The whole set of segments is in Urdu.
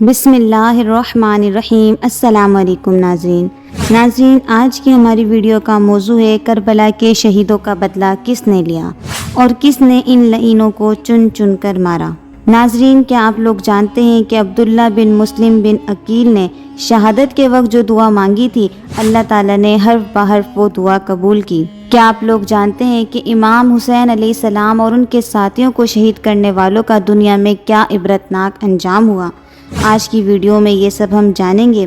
بسم اللہ الرحمن الرحیم۔ السلام علیکم ناظرین، آج کی ہماری ویڈیو کا موضوع ہے کربلا کے شہیدوں کا بدلہ کس نے لیا اور کس نے ان لعینوں کو چن چن کر مارا۔ ناظرین، کیا آپ لوگ جانتے ہیں کہ عبداللہ بن مسلم بن عقیل نے شہادت کے وقت جو دعا مانگی تھی، اللہ تعالیٰ نے حرف بحرف وہ دعا قبول کی۔ کیا آپ لوگ جانتے ہیں کہ امام حسین علیہ السلام اور ان کے ساتھیوں کو شہید کرنے والوں کا دنیا میں کیا عبرتناک انجام ہوا؟ آج کی ویڈیو میں یہ سب ہم جانیں گے۔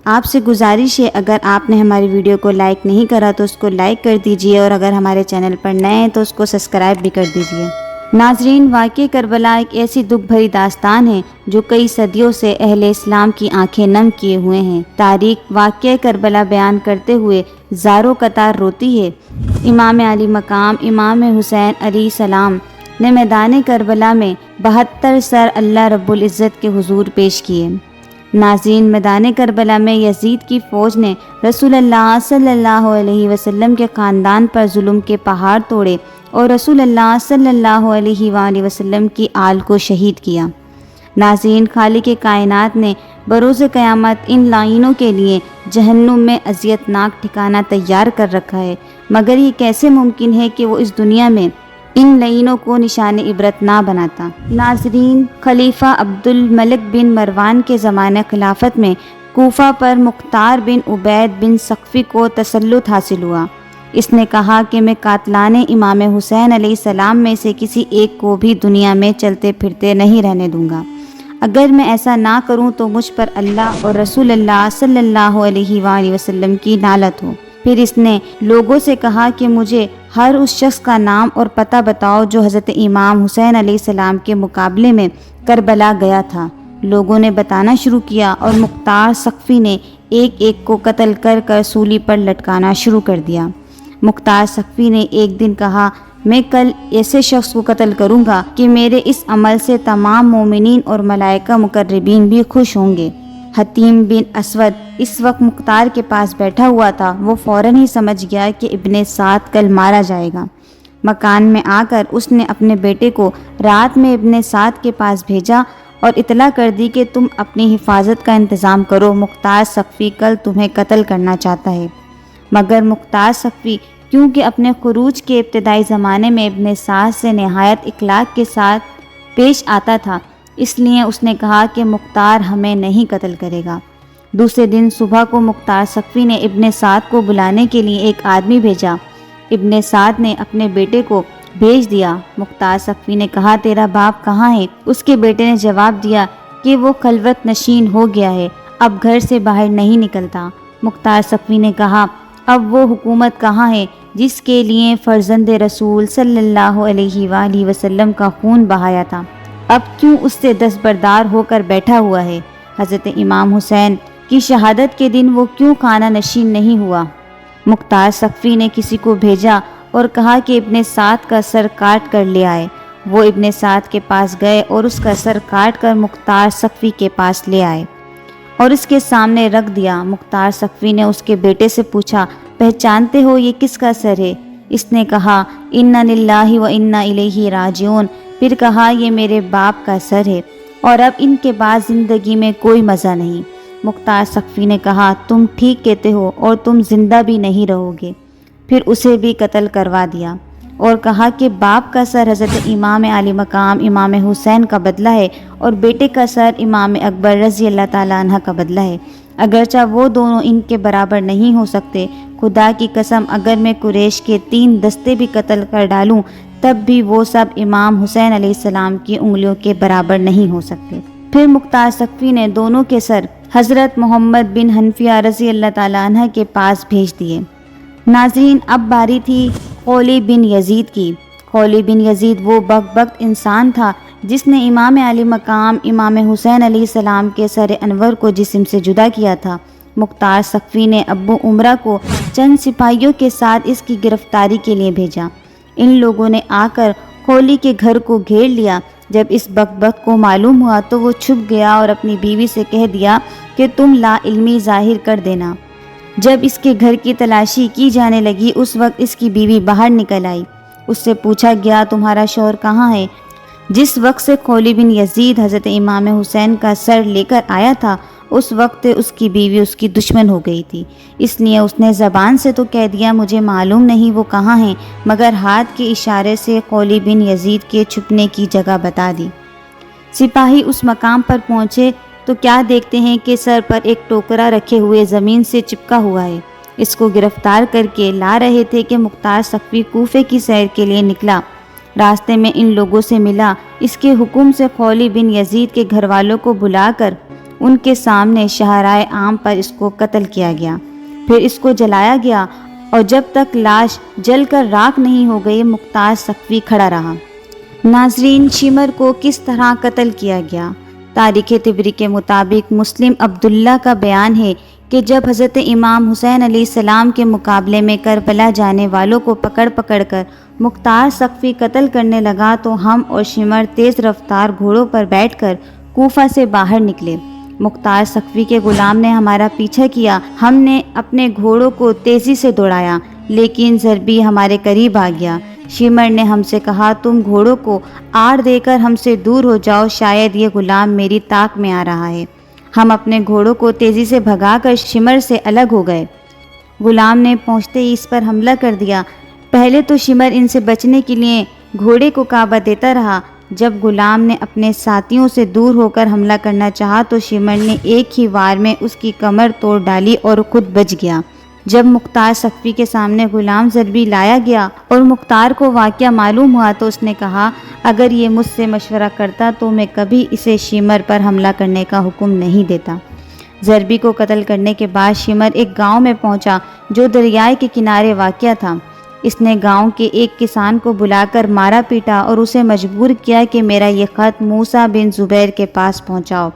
آپ سے گزارش ہے، اگر آپ نے ہماری ویڈیو کو لائک نہیں کرا تو اس کو لائک کر دیجئے، اور اگر ہمارے چینل پر نئے ہیں تو اس کو سبسکرائب بھی کر دیجئے۔ ناظرین، واقعہ کربلا ایک ایسی دکھ بھری داستان ہے جو کئی صدیوں سے اہل اسلام کی آنکھیں نم کیے ہوئے ہیں۔ تاریخ واقعہ کربلا بیان کرتے ہوئے زاروں قطار روتی ہے۔ امام علی مقام امام حسین علیہ السلام نے میدان کربلا میں 72 سر اللہ رب العزت کے حضور پیش کیے۔ ناظرین، میدان کربلا میں یزید کی فوج نے رسول اللہ صلی اللہ علیہ وسلم کے خاندان پر ظلم کے پہاڑ توڑے اور رسول اللہ صلی اللہ علیہ وآلہ وسلم کی آل کو شہید کیا۔ ناظرین، خالق کائنات نے بروز قیامت ان لعینوں کے لیے جہنم میں اذیتناک ٹھکانہ تیار کر رکھا ہے، مگر یہ کیسے ممکن ہے کہ وہ اس دنیا میں ان لعینوں کو نشان عبرت نہ بناتا؟ ناظرین، خلیفہ عبد الملک بن مروان کے زمانہ خلافت میں کوفہ پر مختار بن عبید بن سقفی کو تسلط حاصل ہوا۔ اس نے کہا کہ میں قاتلان امام حسین علیہ السلام میں سے کسی ایک کو بھی دنیا میں چلتے پھرتے نہیں رہنے دوں گا۔ اگر میں ایسا نہ کروں تو مجھ پر اللہ اور رسول اللہ صلی اللہ علیہ وآلہ وسلم کی لعنت ہو۔ پھر اس نے لوگوں سے کہا کہ مجھے ہر اس شخص کا نام اور پتہ بتاؤ جو حضرت امام حسین علیہ السلام کے مقابلے میں کربلا گیا تھا۔ لوگوں نے بتانا شروع کیا اور مختار سقفی نے ایک ایک کو قتل کر کر سولی پر لٹکانا شروع کر دیا۔ مختار سقفی نے ایک دن کہا، میں کل ایسے شخص کو قتل کروں گا کہ میرے اس عمل سے تمام مومنین اور ملائکہ مقربین بھی خوش ہوں گے۔ حتیم بن اسود اس وقت مختار کے پاس بیٹھا ہوا تھا۔ وہ فوراً ہی سمجھ گیا کہ ابن سعد کل مارا جائے گا۔ مکان میں آ کر اس نے اپنے بیٹے کو رات میں ابن سعد کے پاس بھیجا اور اطلاع کر دی کہ تم اپنی حفاظت کا انتظام کرو، مختار سقفی کل تمہیں قتل کرنا چاہتا ہے۔ مگر مختار سقفی کیونکہ اپنے خروج کے ابتدائی زمانے میں ابن سعد سے نہایت اخلاق کے ساتھ پیش آتا تھا، اس لیے اس نے کہا کہ مختار ہمیں نہیں قتل کرے گا۔ دوسرے دن صبح کو مختار سقفی نے ابن سعد کو بلانے کے لیے ایک آدمی بھیجا۔ ابن سعد نے اپنے بیٹے کو بھیج دیا۔ مختار سقفی نے کہا، تیرا باپ کہاں ہے؟ اس کے بیٹے نے جواب دیا کہ وہ خلوت نشین ہو گیا ہے، اب گھر سے باہر نہیں نکلتا۔ مختار سقفی نے کہا، اب وہ حکومت کہاں ہے جس کے لیے فرزند رسول صلی اللہ علیہ وآلہ وسلم کا خون بہایا تھا؟ اب کیوں اس سے دستبردار ہو کر بیٹھا ہوا ہے؟ حضرت امام حسین کی شہادت کے دن وہ کیوں خانہ نشین نہیں ہوا؟ مختار سقفی نے کسی کو بھیجا اور کہا کہ ابن سعد کا سر کاٹ کر لے آئے۔ وہ ابن سعد کے پاس گئے اور اس کا سر کاٹ کر مختار سقفی کے پاس لے آئے اور اس کے سامنے رکھ دیا۔ مختار سقفی نے اس کے بیٹے سے پوچھا، پہچانتے ہو یہ کس کا سر ہے؟ اس نے کہا، انا للہ و انا الیہ راجعون۔ پھر کہا، یہ میرے باپ کا سر ہے اور اب ان کے بعد زندگی میں کوئی مزہ نہیں۔ مختار سقفی نے کہا، تم ٹھیک کہتے ہو اور تم زندہ بھی نہیں رہو گے۔ پھر اسے بھی قتل کروا دیا اور کہا کہ باپ کا سر حضرت امام علی مقام امام حسین کا بدلہ ہے اور بیٹے کا سر امام اکبر رضی اللہ تعالیٰ عنہ کا بدلہ ہے، اگرچہ وہ دونوں ان کے برابر نہیں ہو سکتے۔ خدا کی قسم، اگر میں قریش کے 3 دستے بھی قتل کر ڈالوں تب بھی وہ سب امام حسین علیہ السلام کی انگلیوں کے برابر نہیں ہو سکتے۔ پھر مختار سقفی نے دونوں کے سر حضرت محمد بن حنفیہ رضی اللہ تعالیٰ عنہ کے پاس بھیج دیے۔ ناظرین، اب باری تھی خولی بن یزید کی۔ خولی بن یزید وہ بدبخت انسان تھا جس نے امام علی مقام امام حسین علیہ السلام کے سر انور کو جسم سے جدا کیا تھا۔ مختار سقفی نے ابو عمرہ کو چند سپاہیوں کے ساتھ اس کی گرفتاری کے لیے بھیجا۔ ان لوگوں نے آ کر خولی کے گھر کو گھیر لیا۔ جب اس بدبخت کو معلوم ہوا تو وہ چھپ گیا اور اپنی بیوی سے کہہ دیا کہ تم لا علمی ظاہر کر دینا۔ جب اس کے گھر کی تلاشی کی جانے لگی اس وقت اس کی بیوی باہر نکل آئی۔ اس سے پوچھا گیا، تمہارا شوہر کہاں ہے؟ جس وقت سے قولی بن یزید حضرت امام حسین کا سر لے کر آیا تھا اس وقت اس کی بیوی اس کی دشمن ہو گئی تھی، اس لیے اس نے زبان سے تو کہہ دیا مجھے معلوم نہیں وہ کہاں ہیں، مگر ہاتھ کے اشارے سے قولی بن یزید کے چھپنے کی جگہ بتا دی۔ سپاہی اس مقام پر پہنچے تو کیا دیکھتے ہیں کہ سر پر ایک ٹوکرا رکھے ہوئے زمین سے چپکا ہوا ہے۔ اس کو گرفتار کر کے لا رہے تھے کہ مختار سقفی کوفے کی سیر کے لیے نکلا۔ راستے میں ان لوگوں سے ملا، اس کے حکم سے قولی بن یزید کے گھر والوں کو بلا کر ان کے سامنے شاہراہ عام پر اس کو قتل کیا گیا، پھر اس کو جلایا گیا، اور جب تک لاش جل کر راکھ نہیں ہو گئی مختار سقفی کھڑا رہا۔ ناظرین، شمر کو کس طرح قتل کیا گیا؟ تاریخ طبری کے مطابق مسلم عبداللہ کا بیان ہے کہ جب حضرت امام حسین علیہ السلام کے مقابلے میں کربلا جانے والوں کو پکڑ پکڑ کر مختار سقفی قتل کرنے لگا تو ہم اور شمر تیز رفتار گھوڑوں پر بیٹھ کر کوفہ سے باہر نکلے۔ مختار سقفی کے غلام نے ہمارا پیچھا کیا، ہم نے اپنے گھوڑوں کو تیزی سے دوڑایا لیکن ضربی ہمارے قریب آ گیا۔ شمر نے ہم سے کہا تم گھوڑوں کو آڑ دے کر ہم سے دور ہو جاؤ، شاید یہ غلام میری طاق میں آ رہا ہے۔ ہم اپنے گھوڑوں کو تیزی سے بھگا کر شمر سے الگ ہو گئے۔ غلام نے پہنچتے ہی اس پر حملہ کر دیا۔ پہلے تو شمر ان سے بچنے کے لیے گھوڑے کو کعبہ دیتا رہا۔ جب غلام نے اپنے ساتھیوں سے دور ہو کر حملہ کرنا چاہا تو شمر نے ایک ہی وار میں اس کی کمر توڑ ڈالی اور خود بچ گیا۔ جب مختار سقفی کے سامنے غلام ضربی لایا گیا اور مختار کو واقعہ معلوم ہوا تو اس نے کہا اگر یہ مجھ سے مشورہ کرتا تو میں کبھی اسے شمر پر حملہ کرنے کا حکم نہیں دیتا۔ ضربی کو قتل کرنے کے بعد شمر ایک گاؤں میں پہنچا جو دریائے کے کنارے واقع تھا۔ اس نے گاؤں کے ایک کسان کو بلا کر مارا پیٹا اور اسے مجبور کیا کہ میرا یہ خط موسیٰ بن زبیر کے پاس پہنچاؤ۔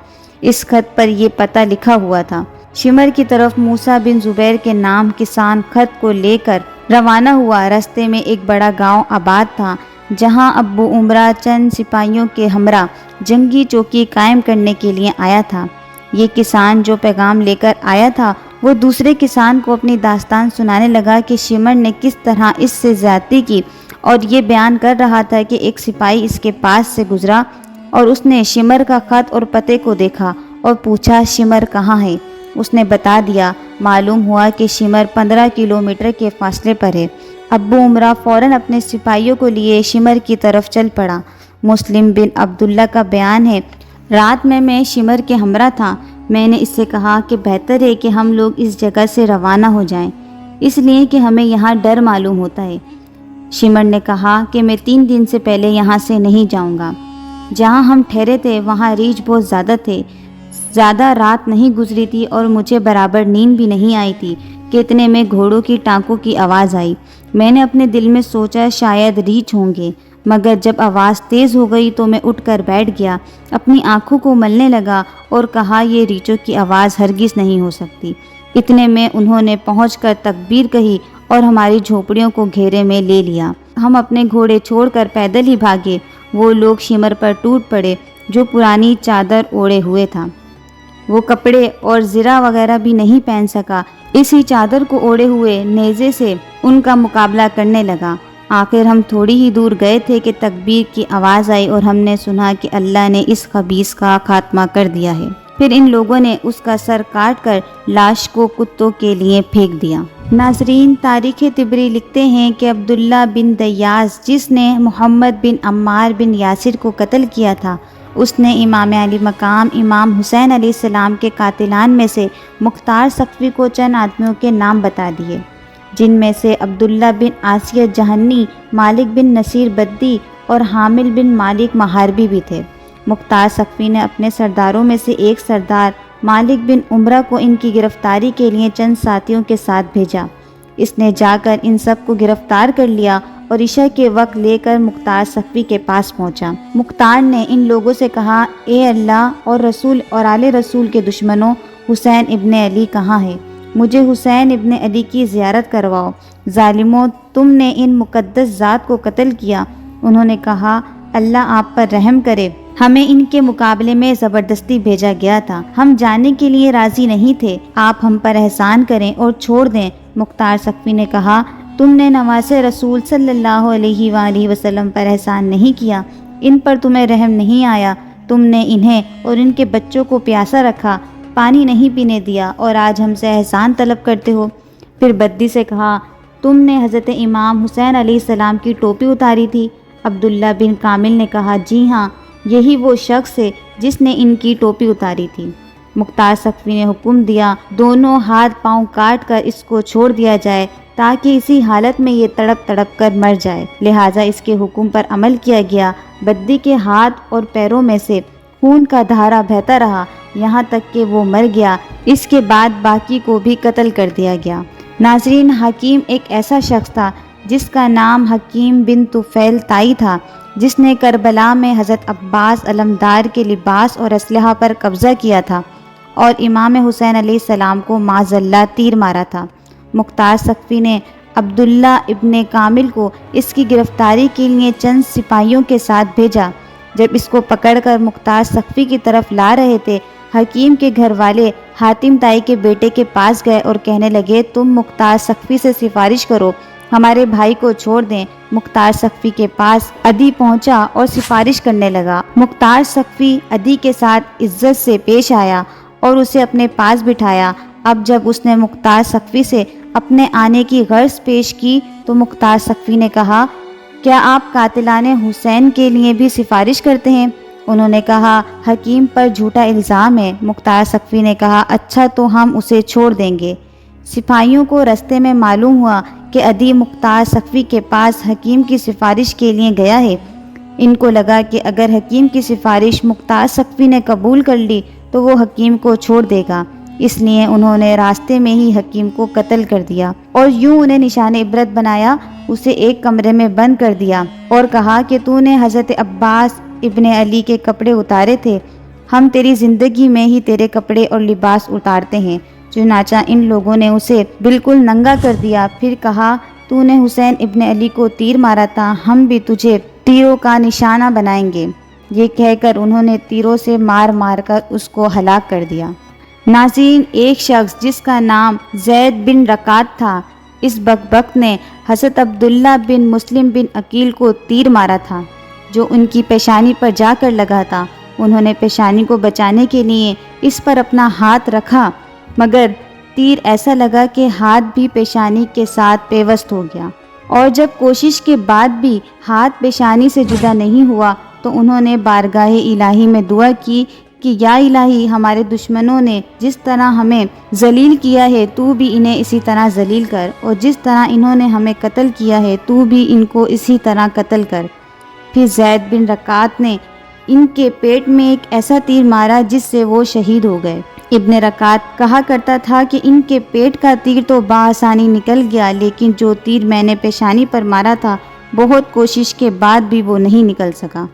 اس خط پر یہ پتہ لکھا ہوا تھا۔ شمر کی طرف موسیٰ بن زبیر کے نام کسان خط کو لے کر روانہ ہوا۔ راستے میں ایک بڑا گاؤں آباد تھا جہاں ابو عمرہ چند سپاہیوں کے ہمراہ جنگی چوکی قائم کرنے کے لیے آیا تھا۔ یہ کسان جو پیغام لے کر آیا تھا وہ دوسرے کسان کو اپنی داستان سنانے لگا کہ شمر نے کس طرح اس سے زیادتی کی، اور یہ بیان کر رہا تھا کہ ایک سپاہی اس کے پاس سے گزرا اور اس نے شمر کا خط اور پتے کو دیکھا اور پوچھا شمر کہاں ہے؟ اس نے بتا دیا۔ معلوم ہوا کہ شمر 15 کلومیٹر کے فاصلے پر ہے۔ ابو عمرہ فوراً اپنے سپاہیوں کو لیے شمر کی طرف چل پڑا۔ مسلم بن عبداللہ کا بیان ہے رات میں شمر کے ہمراہ تھا۔ میں نے اس سے کہا کہ بہتر ہے کہ ہم لوگ اس جگہ سے روانہ ہو جائیں، اس لیے کہ ہمیں یہاں ڈر معلوم ہوتا ہے۔ شمر نے کہا کہ میں 3 دن سے پہلے یہاں سے نہیں جاؤں گا۔ جہاں ہم ٹھہرے تھے وہاں ریچھ بہت زیادہ تھے، زیادہ رات نہیں گزری تھی اور مجھے برابر نیند بھی نہیں آئی تھی کہ اتنے میں گھوڑوں کی ٹانکوں کی آواز آئی۔ میں نے اپنے دل میں سوچا شاید ریچھ ہوں گے، مگر جب آواز تیز ہو گئی تو میں اٹھ کر بیٹھ گیا، اپنی آنکھوں کو ملنے لگا اور کہا یہ ریچھوں کی آواز ہرگز نہیں ہو سکتی۔ اتنے میں انہوں نے پہنچ کر تکبیر کہی اور ہماری جھونپڑیوں کو گھیرے میں لے لیا۔ ہم اپنے گھوڑے چھوڑ کر پیدل ہی بھاگے۔ وہ لوگ شمر پر ٹوٹ پڑے جو پرانی چادر اوڑے ہوئے تھا۔ وہ کپڑے اور زرہ وغیرہ بھی نہیں پہن سکا، اسی چادر کو اوڑے ہوئے نیزے سے ان کا مقابلہ کرنے لگا۔ آخر ہم تھوڑی ہی دور گئے تھے کہ تکبیر کی آواز آئی اور ہم نے سنا کہ اللہ نے اس خبیث کا خاتمہ کر دیا ہے۔ پھر ان لوگوں نے اس کا سر کاٹ کر لاش کو کتوں کے لیے پھینک دیا۔ ناظرین، تاریخ طبری لکھتے ہیں کہ عبداللہ بن دیاس جس نے محمد بن عمار بن یاسر کو قتل کیا تھا، اس نے امام علی مقام امام حسین علیہ السلام کے قاتلان میں سے مختار سقفی کو چند آدمیوں کے نام بتا دیے، جن میں سے عبداللہ بن عاصیہ جہنی، مالک بن نصیر بدی اور حامل بن مالک محاربی بھی تھے۔ مختار سقفی نے اپنے سرداروں میں سے ایک سردار مالک بن عمرہ کو ان کی گرفتاری کے لیے چند ساتھیوں کے ساتھ بھیجا۔ اس نے جا کر ان سب کو گرفتار کر لیا اور عشاء کے وقت لے کر مختار سقفی کے پاس پہنچا۔ مختار نے ان لوگوں سے کہا، اے اللہ اور رسول اور آل رسول کے دشمنوں، حسین ابن علی کہاں ہے؟ مجھے حسین ابن علی کی زیارت کرواؤ۔ ظالموں، تم نے ان مقدس ذات کو قتل کیا۔ انہوں نے کہا، اللہ آپ پر رحم کرے، ہمیں ان کے مقابلے میں زبردستی بھیجا گیا تھا، ہم جانے کے لیے راضی نہیں تھے، آپ ہم پر احسان کریں اور چھوڑ دیں۔ مختار سقفی نے کہا، تم نے نواز رسول صلی اللہ علیہ وآلہ وسلم پر احسان نہیں کیا، ان پر تمہیں رحم نہیں آیا، تم نے انہیں اور ان کے بچوں کو پیاسا رکھا، پانی نہیں پینے دیا اور آج ہم سے احسان طلب کرتے ہو۔ پھر بدی سے کہا، تم نے حضرت امام حسین علیہ السلام کی ٹوپی اتاری تھی؟ عبداللہ بن کامل نے کہا، جی ہاں، یہی وہ شخص ہے جس نے ان کی ٹوپی اتاری تھی۔ مختار سقفی نے حکم دیا، دونوں ہاتھ پاؤں کاٹ کر اس کو چھوڑ دیا جائے تاکہ اسی حالت میں یہ تڑپ تڑپ کر مر جائے۔ لہٰذا اس کے حکم پر عمل کیا گیا۔ بدی کے ہاتھ اور پیروں میں سے خون کا دھارا بہتا رہا یہاں تک کہ وہ مر گیا۔ اس کے بعد باقی کو بھی قتل کر دیا گیا۔ ناظرین، حکیم ایک ایسا شخص تھا جس کا نام حکیم بن طفیل طائی تھا، جس نے کربلا میں حضرت عباس علمدار کے لباس اور اسلحہ پر قبضہ کیا تھا اور امام حسین علیہ السلام کو معاذ اللہ تیر مارا تھا۔ مختار سقفی نے عبداللہ ابن کامل کو اس کی گرفتاری کے لیے چند سپاہیوں کے ساتھ بھیجا۔ جب اس کو پکڑ کر مختار سقفی کی طرف لا رہے تھے، حکیم کے گھر والے حاتم طائی کے بیٹے کے پاس گئے اور کہنے لگے، تم مختار سقفی سے سفارش کرو، ہمارے بھائی کو چھوڑ دیں۔ مختار سقفی کے پاس عدی پہنچا اور سفارش کرنے لگا۔ مختار سقفی عدی کے ساتھ عزت سے پیش آیا اور اسے اپنے پاس بٹھایا۔ اب جب اس نے مختار سقفی سے اپنے آنے کی غرض پیش کی تو مختار سقفی نے کہا، کیا آپ قاتلان حسین کے لیے بھی سفارش کرتے ہیں؟ انہوں نے کہا، حکیم پر جھوٹا الزام ہے۔ مختار سقفی نے کہا، اچھا تو ہم اسے چھوڑ دیں گے۔ سپاہیوں کو رستے میں معلوم ہوا کہ عدی مختار سقفی کے پاس حکیم کی سفارش کے لیے گیا ہے۔ ان کو لگا کہ اگر حکیم کی سفارش مختار سقفی نے قبول کر لی تو وہ حکیم کو چھوڑ دے گا، اس لیے انہوں نے راستے میں ہی حکیم کو قتل کر دیا اور یوں انہیں نشان عبرت بنایا۔ اسے ایک کمرے میں بند کر دیا اور کہا کہ تو نے حضرت عباس ابن علی کے کپڑے اتارے تھے، ہم تیری زندگی میں ہی تیرے کپڑے اور لباس اتارتے ہیں۔ چنانچہ ان لوگوں نے اسے بالکل ننگا کر دیا، پھر کہا، تو نے حسین ابن علی کو تیر مارا تھا، ہم بھی تجھے تیروں کا نشانہ بنائیں گے۔ یہ کہہ کر انہوں نے تیروں سے مار مار کر اس کو ہلاک کر دیا۔ ناظرین، ایک شخص جس کا نام زید بن رکات تھا، اس بکبک نے حضرت عبداللہ بن مسلم بن عقیل کو تیر مارا تھا جو ان کی پیشانی پر جا کر لگا تھا۔ انہوں نے پیشانی کو بچانے کے لیے اس پر اپنا ہاتھ رکھا مگر تیر ایسا لگا کہ ہاتھ بھی پیشانی کے ساتھ پیوست ہو گیا، اور جب کوشش کے بعد بھی ہاتھ پیشانی سے جدا نہیں ہوا تو انہوں نے بارگاہ الہی میں دعا کی کہ یا الہی، ہمارے دشمنوں نے جس طرح ہمیں ذلیل کیا ہے تو بھی انہیں اسی طرح ذلیل کر، اور جس طرح انہوں نے ہمیں قتل کیا ہے تو بھی ان کو اسی طرح قتل کر۔ پھر زید بن رکات نے ان کے پیٹ میں ایک ایسا تیر مارا جس سے وہ شہید ہو گئے۔ ابن رکات کہا کرتا تھا کہ ان کے پیٹ کا تیر تو بآسانی نکل گیا، لیکن جو تیر میں نے پیشانی پر مارا تھا بہت کوشش کے بعد بھی وہ نہیں نکل سکا۔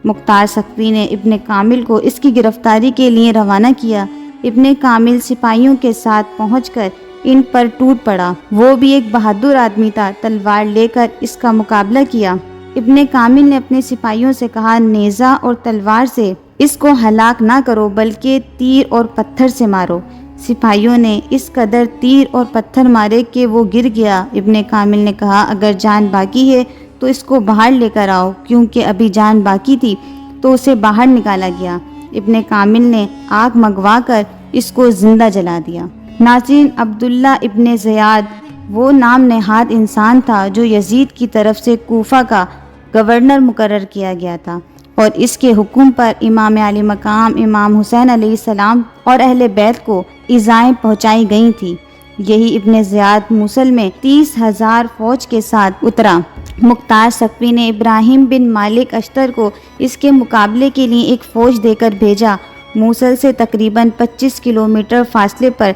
مختار سقفی نے ابن کامل کو اس کی گرفتاری کے لیے روانہ کیا۔ ابن کامل سپاہیوں کے ساتھ پہنچ کر ان پر ٹوٹ پڑا۔ وہ بھی ایک بہادر آدمی تھا، تلوار لے کر اس کا مقابلہ کیا۔ ابن کامل نے اپنے سپاہیوں سے کہا، نیزہ اور تلوار سے اس کو ہلاک نہ کرو بلکہ تیر اور پتھر سے مارو۔ سپاہیوں نے اس قدر تیر اور پتھر مارے کہ وہ گر گیا۔ ابن کامل نے کہا، اگر جان باقی ہے تو اس کو باہر لے کر آؤ، کیونکہ ابھی جان باقی تھی تو اسے باہر نکالا گیا۔ ابن کامل نے آگ منگوا کر اس کو زندہ جلا دیا۔ ناظرین، عبداللہ ابن زیاد وہ نام نہاد انسان تھا جو یزید کی طرف سے کوفہ کا گورنر مقرر کیا گیا تھا، اور اس کے حکم پر امام علی مقام امام حسین علیہ السلام اور اہل بیت کو ایذائیں پہنچائی گئی تھیں۔ یہی ابن زیاد موصل میں 30,000 فوج کے ساتھ اترا۔ مختار سقفی نے ابراہیم بن مالک اشتر کو اس کے مقابلے کے لیے ایک فوج دے کر بھیجا۔ موصل سے تقریباً 25 کلومیٹر فاصلے پر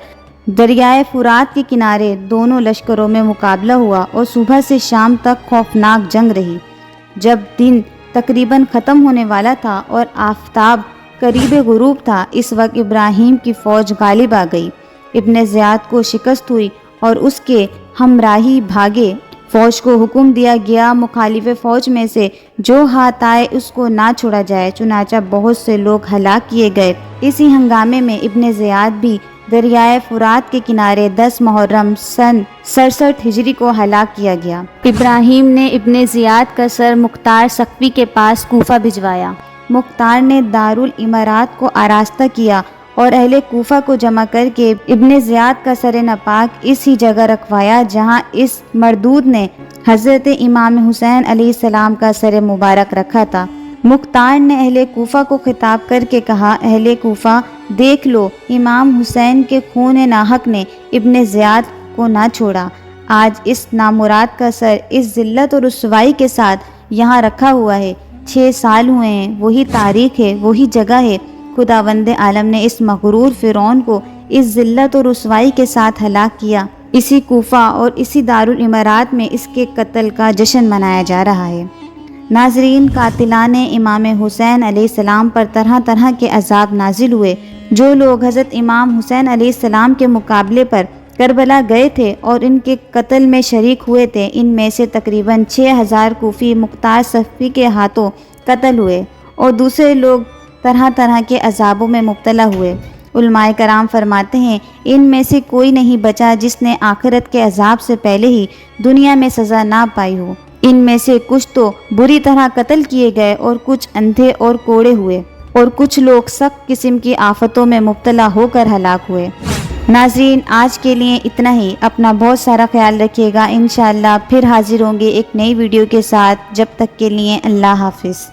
دریائے فرات کے کنارے دونوں لشکروں میں مقابلہ ہوا اور صبح سے شام تک خوفناک جنگ رہی۔ جب دن تقریباً ختم ہونے والا تھا اور آفتاب قریب غروب تھا، اس وقت ابراہیم کی فوج غالب آ گئی۔ ابن زیاد کو شکست ہوئی اور اس کے ہمراہی بھاگے۔ فوج کو حکم دیا گیا مخالف فوج میں سے جو ہاتھ آئے اس کو نہ چھوڑا جائے، چنانچہ بہت سے لوگ ہلاک کیے گئے۔ اسی ہنگامے میں ابن زیاد بھی دریائے فرات کے کنارے 10 محرم سن 67 ہجری کو ہلاک کیا گیا۔ ابراہیم نے ابن زیاد کا سر مختار سقفی کے پاس کوفہ بھجوایا۔ مختار نے دارالامارات کو آراستہ کیا اور اہل کوفہ کو جمع کر کے ابن زیاد کا سر نپاک اسی جگہ رکھوایا جہاں اس مردود نے حضرت امام حسین علیہ السلام کا سر مبارک رکھا تھا۔ مختار نے اہل کوفہ کو خطاب کر کے کہا، اہل کوفہ دیکھ لو، امام حسین کے خون ناحق نے ابن زیاد کو نہ چھوڑا۔ آج اس نامراد کا سر اس ذلت اور رسوائی کے ساتھ یہاں رکھا ہوا ہے۔ 6 سال ہوئے ہیں، وہی تاریخ ہے، وہی جگہ ہے۔ خداوند عالم نے اس مغرور فرعون کو اس ذلت اور رسوائی کے ساتھ ہلاک کیا۔ اسی کوفہ اور اسی دارالامارات میں اس کے قتل کا جشن منایا جا رہا ہے۔ ناظرین، قاتلان امام حسین علیہ السلام پر طرح طرح کے عذاب نازل ہوئے۔ جو لوگ حضرت امام حسین علیہ السلام کے مقابلے پر کربلا گئے تھے اور ان کے قتل میں شریک ہوئے تھے، ان میں سے تقریباً 6000 کوفی مختار سقفی کے ہاتھوں قتل ہوئے اور دوسرے لوگ طرح طرح کے عذابوں میں مبتلا ہوئے۔ علماء کرام فرماتے ہیں، ان میں سے کوئی نہیں بچا جس نے آخرت کے عذاب سے پہلے ہی دنیا میں سزا نہ پائی ہو۔ ان میں سے کچھ تو بری طرح قتل کیے گئے اور کچھ اندھے اور کوڑے ہوئے اور کچھ لوگ سخت قسم کی آفتوں میں مبتلا ہو کر ہلاک ہوئے۔ ناظرین، آج کے لیے اتنا ہی۔ اپنا بہت سارا خیال رکھیے گا۔ انشاءاللہ پھر حاضر ہوں گے ایک نئی ویڈیو کے ساتھ۔ جب تک کے لیے اللہ حافظ۔